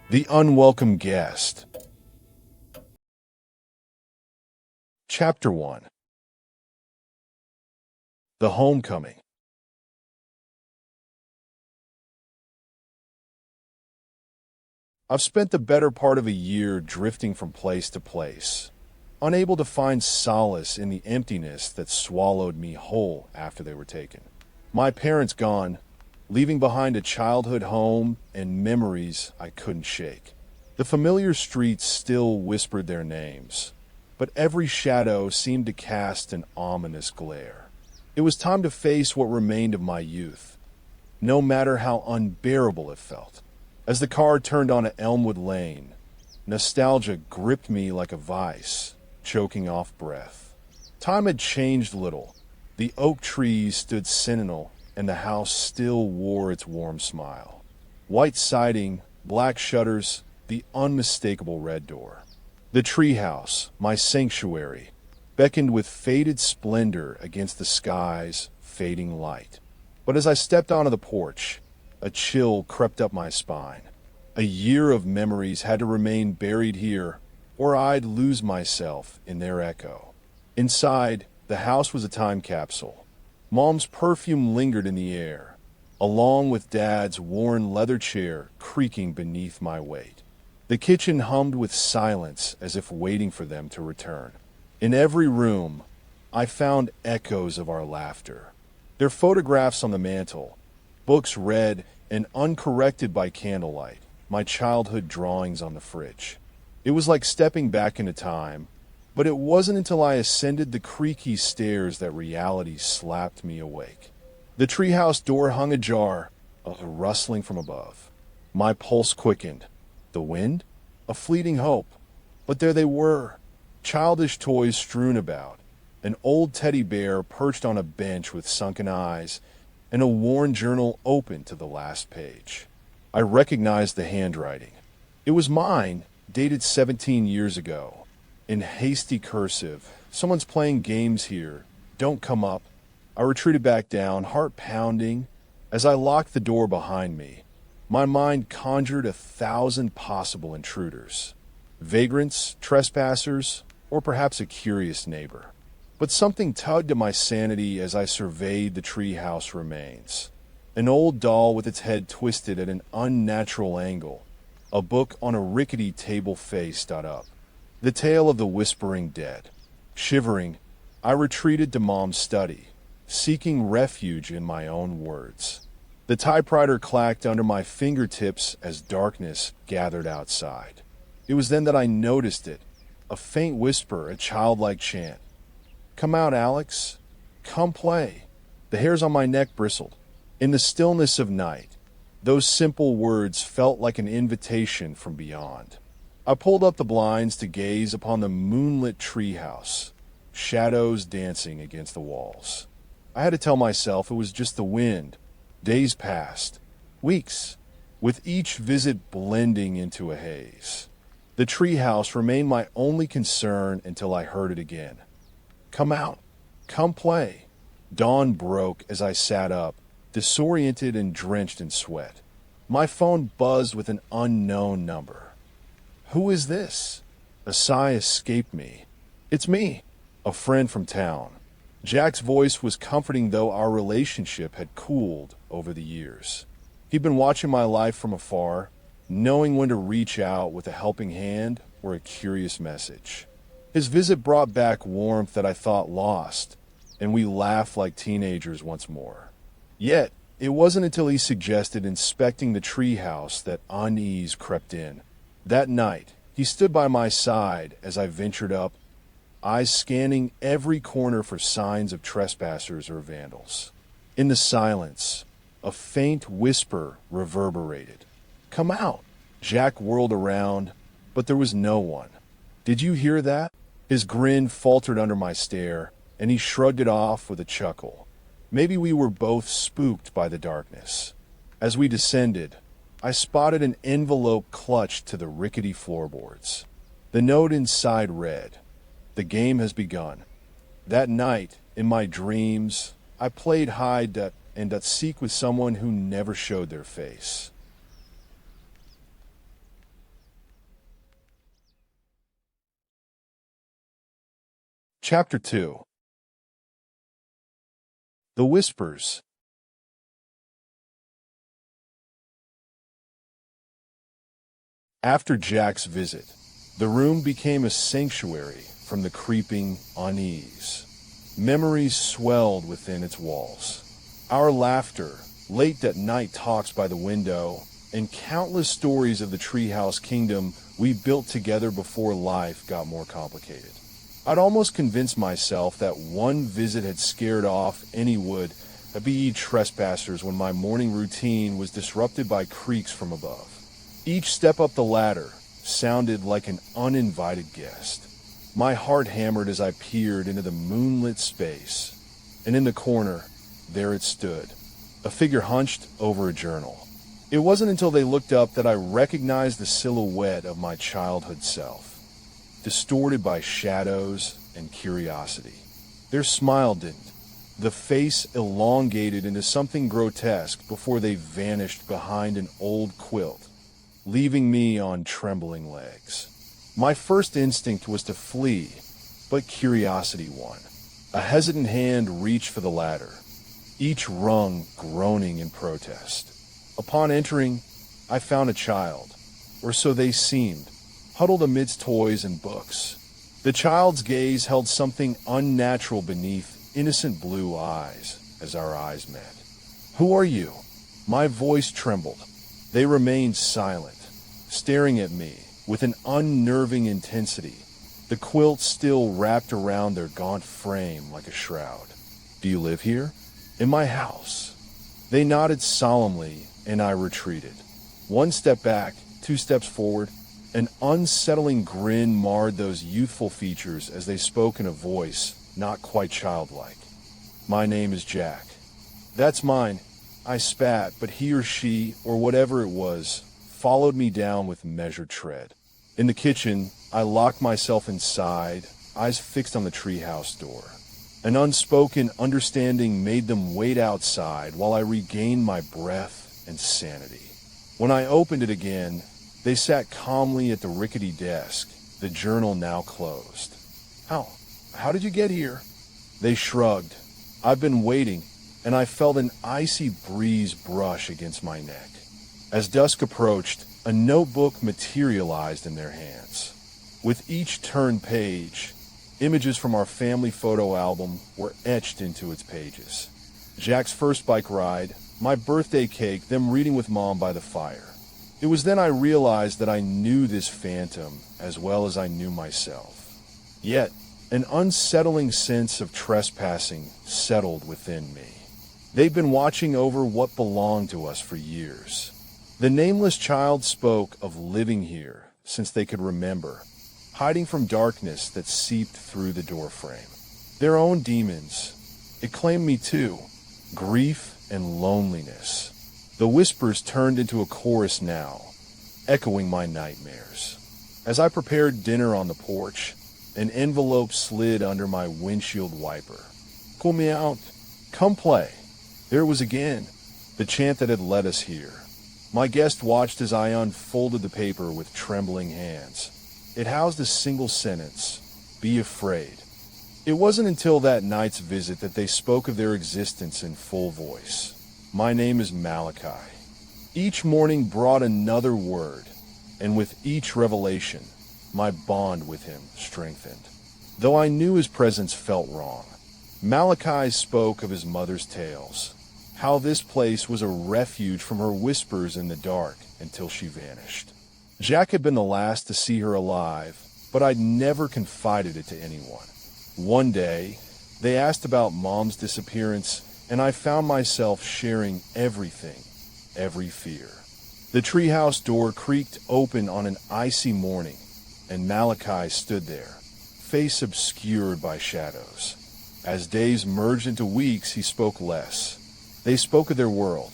The Unwelcome Guest. Chapter 1. The Homecoming. I've spent the better part of a year drifting from place to place, unable to find solace in the emptiness that swallowed me whole after they were taken. My parents gone, leaving behind a childhood home and memories I couldn't shake. The familiar streets still whispered their names, but every shadow seemed to cast an ominous glare. It was time to face what remained of my youth, no matter how unbearable it felt. As the car turned onto Elmwood Lane, nostalgia gripped me like a vice, choking off breath. Time had changed little. The oak trees stood sentinel, and the house still wore its warm smile. White siding, black shutters, the unmistakable red door. The treehouse, my sanctuary, beckoned with faded splendor against the sky's fading light. But as I stepped onto the porch, a chill crept up my spine. A year of memories had to remain buried here, or I'd lose myself in their echo. Inside, the house was a time capsule. Mom's perfume lingered in the air, along with Dad's worn leather chair creaking beneath my weight. The kitchen hummed with silence as if waiting for them to return. In every room, I found echoes of our laughter. Their photographs on the mantel, books read and uncorrected by candlelight, my childhood drawings on the fridge. It was like stepping back into time, but it wasn't until I ascended the creaky stairs that reality slapped me awake. The treehouse door hung ajar, a rustling from above. My pulse quickened. The wind? A fleeting hope. But there they were, childish toys strewn about, an old teddy bear perched on a bench with sunken eyes, and a worn journal open to the last page. I recognized the handwriting. It was mine, dated 17 years ago. In hasty cursive, "Someone's playing games here. Don't come up." I retreated back down, heart pounding. As I locked the door behind me, my mind conjured 1,000 possible intruders. Vagrants, trespassers, or perhaps a curious neighbor. But something tugged at my sanity as I surveyed the treehouse remains. An old doll with its head twisted at an unnatural angle. A book on a rickety table face stood up. The tale of the whispering dead. Shivering, I retreated to Mom's study, seeking refuge in my own words. The typewriter clacked under my fingertips as darkness gathered outside. It was then that I noticed it, a faint whisper, a childlike chant. "Come out, Alex. Come play." The hairs on my neck bristled. In the stillness of night, those simple words felt like an invitation from beyond. I pulled up the blinds to gaze upon the moonlit treehouse, shadows dancing against the walls. I had to tell myself it was just the wind. Days passed, weeks, with each visit blending into a haze. The treehouse remained my only concern until I heard it again. "Come out. Come play." Dawn broke as I sat up, disoriented and drenched in sweat. My phone buzzed with an unknown number. "Who is this?" A sigh escaped me. "It's me, a friend from town." Jack's voice was comforting, though our relationship had cooled over the years. He'd been watching my life from afar, knowing when to reach out with a helping hand or a curious message. His visit brought back warmth that I thought lost, and we laughed like teenagers once more. Yet, it wasn't until he suggested inspecting the treehouse that unease crept in. That night, he stood by my side as I ventured up, eyes scanning every corner for signs of trespassers or vandals. In the silence, a faint whisper reverberated. "Come out." Jack whirled around, but there was no one. "Did you hear that?" His grin faltered under my stare, and he shrugged it off with a chuckle. Maybe we were both spooked by the darkness. As we descended, I spotted an envelope clutched to the rickety floorboards. The note inside read, "The game has begun." That night, in my dreams, I played hide and seek with someone who never showed their face. Chapter 2. The Whispers. After Jack's visit, the room became a sanctuary from the creeping unease. Memories swelled within its walls. Our laughter, late at night talks by the window, and countless stories of the treehouse kingdom we built together before life got more complicated. I'd almost convinced myself that one visit had scared off any would-be trespassers when my morning routine was disrupted by creaks from above. Each step up the ladder sounded like an uninvited guest. My heart hammered as I peered into the moonlit space, and in the corner, there it stood, a figure hunched over a journal. It wasn't until they looked up that I recognized the silhouette of my childhood self, distorted by shadows and curiosity. Their smile didn't. The face elongated into something grotesque before they vanished behind an old quilt, leaving me on trembling legs. My first instinct was to flee, but curiosity won. A hesitant hand reached for the ladder, each rung groaning in protest. Upon entering, I found a child, or so they seemed, huddled amidst toys and books. The child's gaze held something unnatural beneath innocent blue eyes as our eyes met. "Who are you?" My voice trembled. They remained silent, staring at me with an unnerving intensity, the quilt still wrapped around their gaunt frame like a shroud. "Do you live here?" "In my house." They nodded solemnly, and I retreated. One step back, two steps forward. An unsettling grin marred those youthful features as they spoke in a voice not quite childlike. "My name is Jack." "That's mine." I spat, but he or she, or whatever it was, followed me down with measured tread. In the kitchen, I locked myself inside, eyes fixed on the treehouse door. An unspoken understanding made them wait outside while I regained my breath and sanity. When I opened it again, they sat calmly at the rickety desk, the journal now closed. How did you get here?" They shrugged. "I've been waiting," and I felt an icy breeze brush against my neck. As dusk approached, a notebook materialized in their hands. With each turned page, images from our family photo album were etched into its pages. Jack's first bike ride, my birthday cake, them reading with Mom by the fire. It was then I realized that I knew this phantom as well as I knew myself. Yet, an unsettling sense of trespassing settled within me. They'd been watching over what belonged to us for years. The nameless child spoke of living here since they could remember, hiding from darkness that seeped through the doorframe. Their own demons. It claimed me too. Grief and loneliness. The whispers turned into a chorus now, echoing my nightmares. As I prepared dinner on the porch, an envelope slid under my windshield wiper. "Call me out. Come play." There it was again, the chant that had led us here. My guest watched as I unfolded the paper with trembling hands. It housed a single sentence: "Be afraid." It wasn't until that night's visit that they spoke of their existence in full voice. "My name is Malachi." Each morning brought another word, and with each revelation, my bond with him strengthened. Though I knew his presence felt wrong, Malachi spoke of his mother's tales, how this place was a refuge from her whispers in the dark until she vanished. Jack had been the last to see her alive, but I'd never confided it to anyone. One day, they asked about Mom's disappearance, and I found myself sharing everything, every fear. The treehouse door creaked open on an icy morning, and Malachi stood there, face obscured by shadows. As days merged into weeks, he spoke less. They spoke of their world,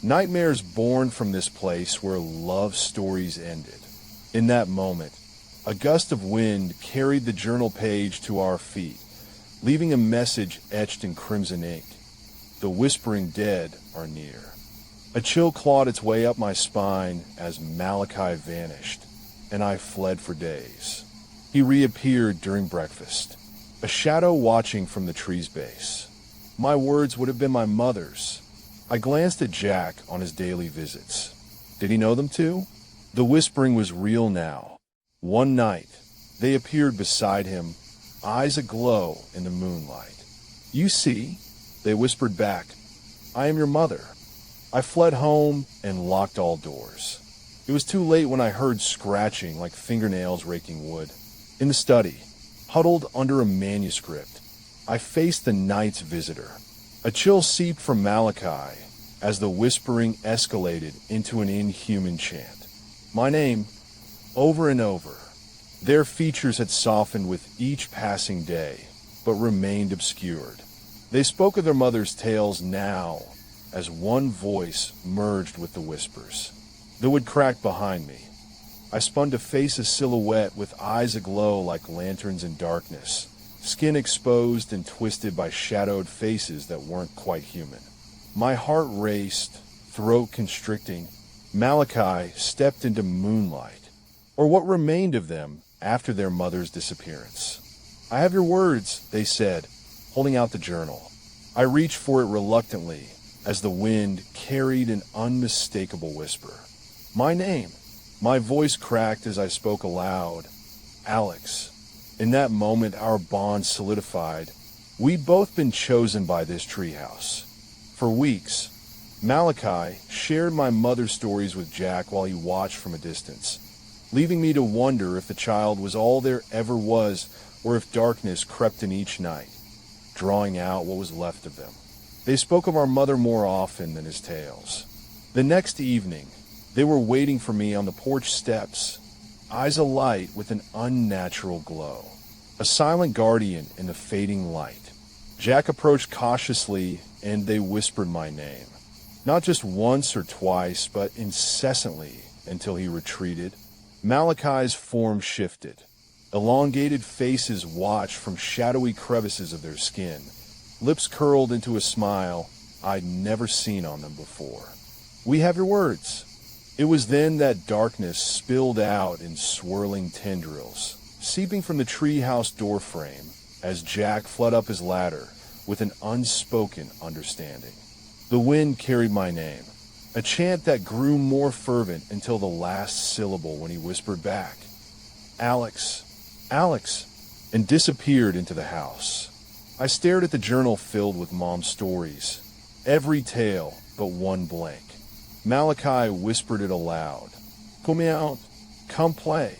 nightmares born from this place where love stories ended. In that moment, a gust of wind carried the journal page to our feet, leaving a message etched in crimson ink. The whispering dead are near. A chill clawed its way up my spine as Malachi vanished, and I fled for days. He reappeared during breakfast, A shadow watching from the tree's base. My words would have been my mother's. I glanced at Jack on his daily visits. Did he know them too? The whispering was real now. One night, they appeared beside him, eyes aglow in the moonlight. "You see," they whispered back, "I am your mother." I fled home and locked all doors. It was too late when I heard scratching like fingernails raking wood. In the study, huddled under a manuscript, I faced the night's visitor. A chill seeped from Malachi as the whispering escalated into an inhuman chant. My name, over and over. Their features had softened with each passing day, but remained obscured. They spoke of their mother's tales now, as one voice merged with the whispers. The wood cracked behind me. I spun to face a silhouette with eyes aglow like lanterns in darkness, skin exposed and twisted by shadowed faces that weren't quite human. My heart raced, throat constricting. Malachi stepped into moonlight, or what remained of them after their mother's disappearance. "I have your words," they said, holding out the journal. I reached for it reluctantly as the wind carried an unmistakable whisper. My name. My voice cracked as I spoke aloud. "Alex." In that moment, our bond solidified. We'd both been chosen by this treehouse. For weeks, Malachi shared my mother's stories with Jack while he watched from a distance, leaving me to wonder if the child was all there ever was or if darkness crept in each night, drawing out what was left of them. They spoke of our mother more often than his tales. The next evening, they were waiting for me on the porch steps, eyes alight with an unnatural glow. A silent guardian in the fading light. Jack approached cautiously, and they whispered my name. Not just once or twice, but incessantly until he retreated. Malachi's form shifted. Elongated faces watched from shadowy crevices of their skin. Lips curled into a smile I'd never seen on them before. "We have your words." It was then that darkness spilled out in swirling tendrils, seeping from the treehouse doorframe as Jack fled up his ladder with an unspoken understanding. The wind carried my name, a chant that grew more fervent until the last syllable when he whispered back, "Alex, Alex," and disappeared into the house. I stared at the journal filled with Mom's stories, every tale but one blank. Malachi whispered it aloud. "Come out, come play."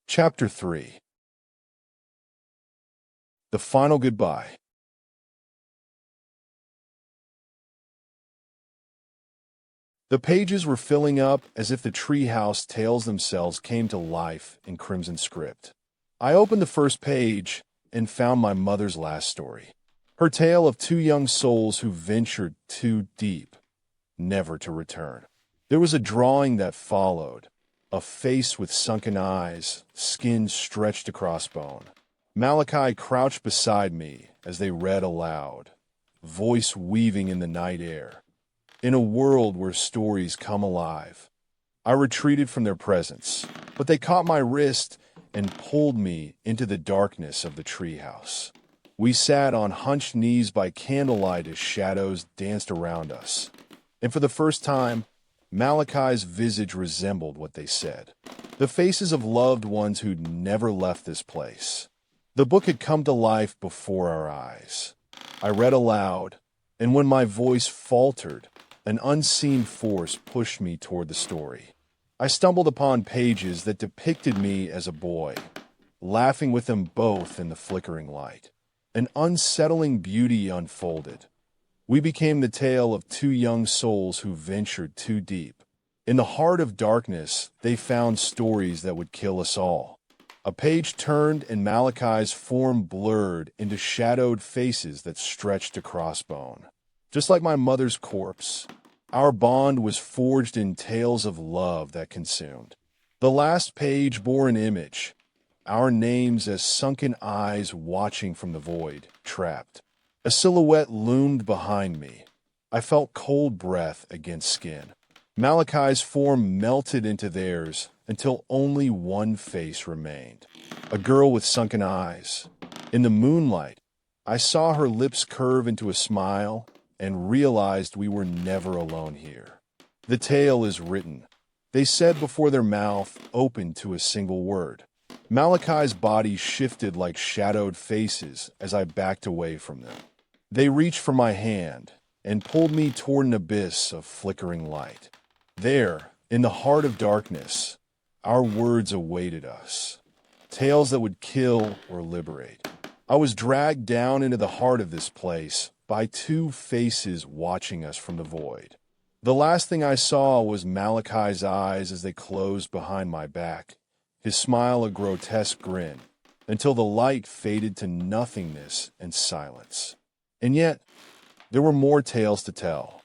Chapter 3. The Final Goodbye. The pages were filling up as if the treehouse tales themselves came to life in crimson script. I opened the first page and found my mother's last story. Her tale of two young souls who ventured too deep, never to return. There was a drawing that followed, a face with sunken eyes, skin stretched across bone. Malachi crouched beside me as they read aloud, voice weaving in the night air. In a world where stories come alive, I retreated from their presence, but they caught my wrist and pulled me into the darkness of the treehouse. We sat on hunched knees by candlelight as shadows danced around us. And for the first time, Malachi's visage resembled what they said. The faces of loved ones who'd never left this place. The book had come to life before our eyes. I read aloud, and when my voice faltered, an unseen force pushed me toward the story. I stumbled upon pages that depicted me as a boy, laughing with them both in the flickering light. An unsettling beauty unfolded. We became the tale of two young souls who ventured too deep. In the heart of darkness, they found stories that would kill us all. A page turned and Malachi's form blurred into shadowed faces that stretched across bone. Just like my mother's corpse, our bond was forged in tales of love that consumed. The last page bore an image, our names as sunken eyes watching from the void, trapped. A silhouette loomed behind me. I felt cold breath against skin. Malachi's form melted into theirs until only one face remained, a girl with sunken eyes. In the moonlight, I saw her lips curve into a smile and realized we were never alone here. The tale is written, they said before their mouth opened to a single word. Malachi's body shifted like shadowed faces as I backed away from them. They reached for my hand and pulled me toward an abyss of flickering light. There, in the heart of darkness, our words awaited us. Tales that would kill or liberate. I was dragged down into the heart of this place by two faces watching us from the void. The last thing I saw was Malachi's eyes as they closed behind my back, his smile a grotesque grin, until the light faded to nothingness and silence. And yet, there were more tales to tell.